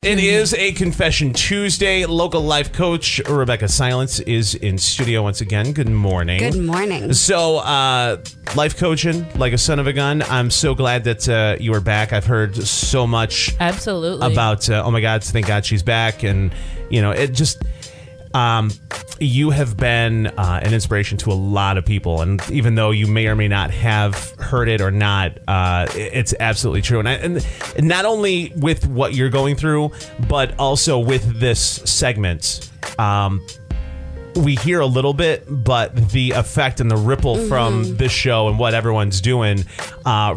It is a Confession Tuesday. Local life coach Rebecca Silence is in studio once again. Good morning. Good morning. So, life coaching like a son of a gun. I'm so glad that you are back. I've heard so much about, oh my God, thank God she's back. And, you know, it just... you have been an inspiration to a lot of people, and even though you may or may not have heard it or not, it's absolutely true. And not only with what you're going through, but also with this segment, we hear a little bit, but the effect and the ripple from this show and what everyone's doing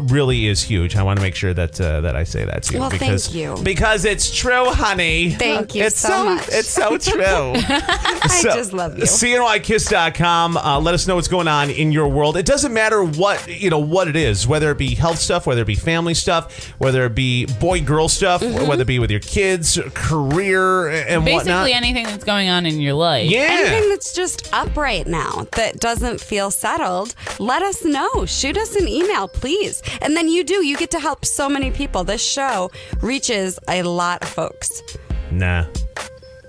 really is huge. I want to make sure that I say that to you. Well, thank you. Because it's true, honey. Thank you so much. It's so true. I just love you. CNYKiss.com. Let us know what's going on in your world. It doesn't matter what it is, whether it be health stuff, whether it be family stuff, whether it be boy-girl stuff, or whether it be with your kids, career, and basically whatnot. Anything that's going on in your life. Yeah. Anything that's just up right now that doesn't feel settled, let us know. Shoot us an email, please. And then you get to help so many people. This show reaches a lot of folks. Nah.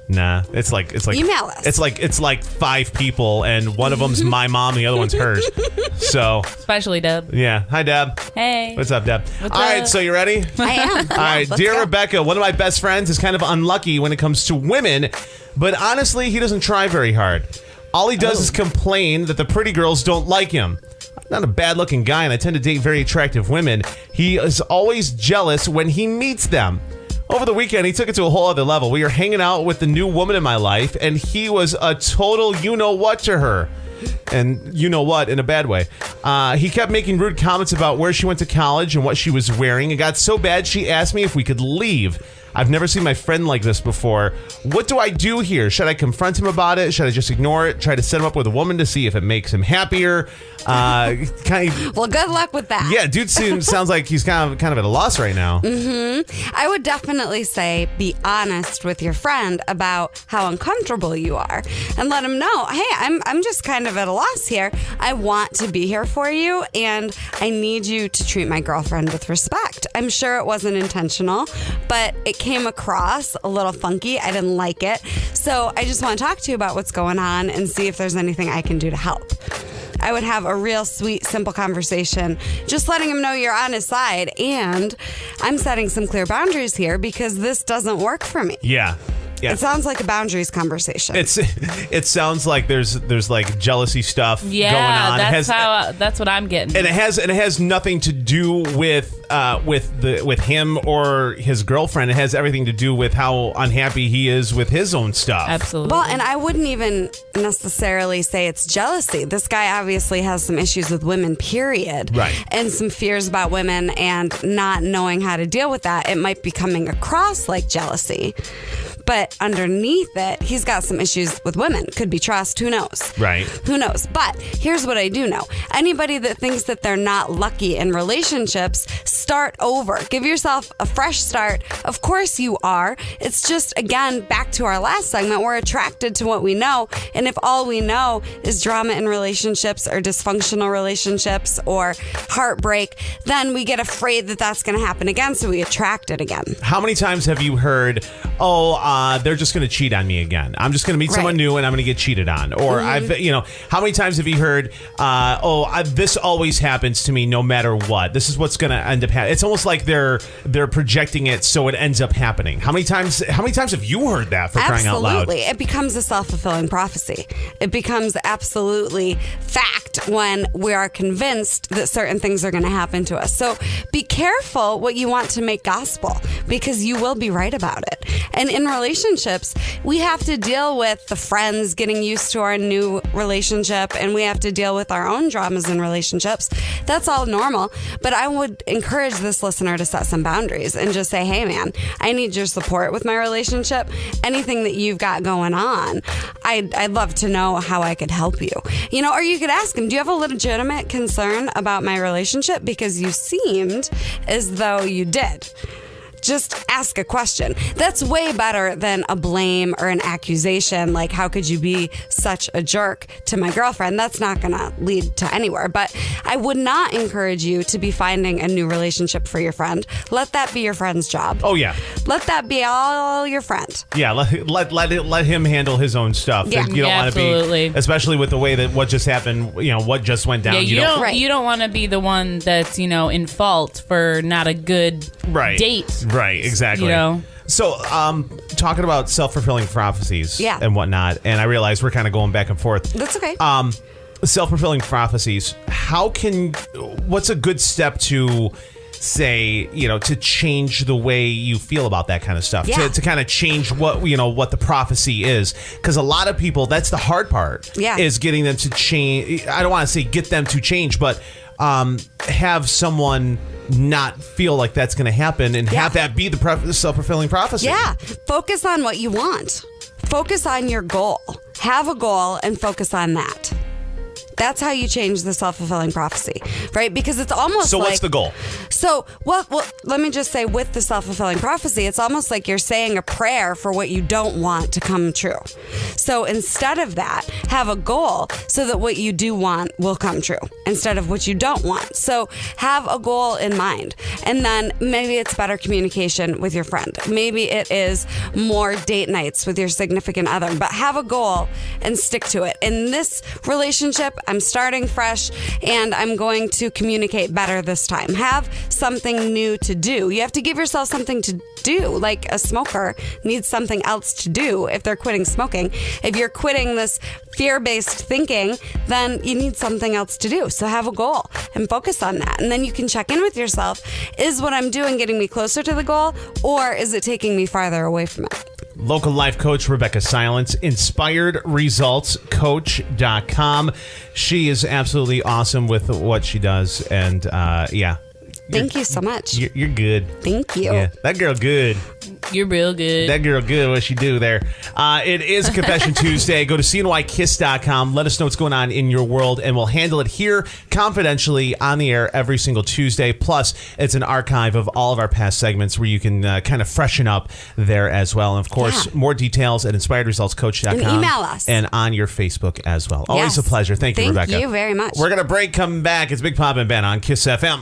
It's like email us. It's like 5 people, and one of them's my mom, the other one's hers. So Especially Deb. yeah. Hi, Deb. Hey. What's up, Deb? What's All right, up? so you ready? I am. All right, Let's dear go. Rebecca, one of my best friends is kind of unlucky when it comes to women, but honestly, he doesn't try very hard. All he does is complain that the pretty girls don't like him. I'm not a bad-looking guy, and I tend to date very attractive women. He is always jealous when he meets them. Over the weekend, he took it to a whole other level. We were hanging out with the new woman in my life, and he was a total you-know-what to her. And you-know-what in a bad way. He kept making rude comments about where she went to college and what she was wearing. It got so bad, she asked me if we could leave. I've never seen my friend like this before. What do I do here? Should I confront him about it? Should I just ignore it? Try to set him up with a woman to see if it makes him happier? Well, good luck with that. Yeah, dude sounds like he's kind of at a loss right now. I would definitely say be honest with your friend about how uncomfortable you are and let him know, hey, I'm just kind of at a loss here. I want to be here for you, and I need you to treat my girlfriend with respect. I'm sure it wasn't intentional, but it came across a little funky. I didn't like it. So I just want to talk to you about what's going on and see if there's anything I can do to help. I would have a real sweet, simple conversation, just letting him know you're on his side, and I'm setting some clear boundaries here because this doesn't work for me. Yeah. It sounds like a boundaries conversation. It sounds like there's like jealousy stuff going on. That's what I'm getting. And it has nothing to do with him or his girlfriend. It has everything to do with how unhappy he is with his own stuff. Absolutely. Well, and I wouldn't even necessarily say it's jealousy. This guy obviously has some issues with women, period. Right. And some fears about women and not knowing how to deal with that. It might be coming across like jealousy. But underneath it, he's got some issues with women. Could be trust. Who knows? Right. Who knows? But here's what I do know. Anybody that thinks that they're not lucky in relationships, start over. Give yourself a fresh start. Of course you are. It's just, again, back to our last segment. We're attracted to what we know. And if all we know is drama in relationships or dysfunctional relationships or heartbreak, then we get afraid that that's going to happen again. So we attract it again. How many times have you heard, they're just going to cheat on me again. I'm just going to meet someone new and I'm going to get cheated on. Or how many times have you heard, this always happens to me no matter what. This is what's going to end up happening. It's almost like they're projecting it so it ends up happening. How many times have you heard that, for crying out loud? Absolutely. It becomes a self-fulfilling prophecy. It becomes absolutely fact when we are convinced that certain things are going to happen to us. So be careful what you want to make gospel, because you will be right about it. And in relationships, we have to deal with the friends getting used to our new relationship, and we have to deal with our own dramas in relationships. That's all normal. But I would encourage this listener to set some boundaries and just say, hey, man, I need your support with my relationship. Anything that you've got going on, I'd love to know how I could help you. Or you could ask him, do you have a legitimate concern about my relationship? Because you seemed as though you did. just ask a question. That's way better than a blame or an accusation. Like, how could you be such a jerk to my girlfriend? That's not going to lead to anywhere. But I would not encourage you to be finding a new relationship for your friend. Let that be your friend's job. Oh, yeah. Let that be all your friend. Yeah, let him handle his own stuff. Yeah. You don't Yeah, want to absolutely. be, especially with the way that what just happened, what just went down. Yeah, Right. you don't want to be the one that's, in fault for not a good Right. date. Right, exactly. So, talking about self-fulfilling prophecies and whatnot, and I realize we're kind of going back and forth. That's okay. Self-fulfilling prophecies, what's a good step to say, to change the way you feel about that kind of stuff, to kind of change what the prophecy is? Because a lot of people, that's the hard part, is getting them to change. I don't want to say get them to change, but have someone not feel like that's going to happen and have that be the self-fulfilling prophecy. Yeah. Focus on what you want. Focus on your goal. Have a goal and focus on that. That's how you change the self-fulfilling prophecy, right? Because it's almost So like... what's the goal? So, well, let me just say, with the self-fulfilling prophecy, it's almost like you're saying a prayer for what you don't want to come true. So instead of that, have a goal so that what you do want will come true instead of what you don't want. So have a goal in mind. And then maybe it's better communication with your friend. Maybe it is more date nights with your significant other. But have a goal and stick to it. In this relationship, I'm starting fresh and I'm going to communicate better this time. Have something new to do. You have to give yourself something to do. Like a smoker needs something else to do if they're quitting smoking. If you're quitting this fear-based thinking, then you need something else to do. So have a goal and focus on that. And then you can check in with yourself. Is what I'm doing getting me closer to the goal, or is it taking me farther away from it? Local life coach Rebecca Silence, inspiredresultscoach.com. She is absolutely awesome with what she does. And Thank you so much. You're good. Thank you. Yeah, that girl good. You're real good. That girl good. What she do there? It is Confession Tuesday. Go to cnykiss.com. Let us know what's going on in your world, and we'll handle it here confidentially on the air every single Tuesday. Plus, it's an archive of all of our past segments where you can kind of freshen up there as well. And of course, more details at inspiredresultscoach.com. And email us. And on your Facebook as well. Always Yes. a pleasure. Thank you, Rebecca. Thank you very much. We're going to break, come back. It's Big Pop and Ben on Kiss FM.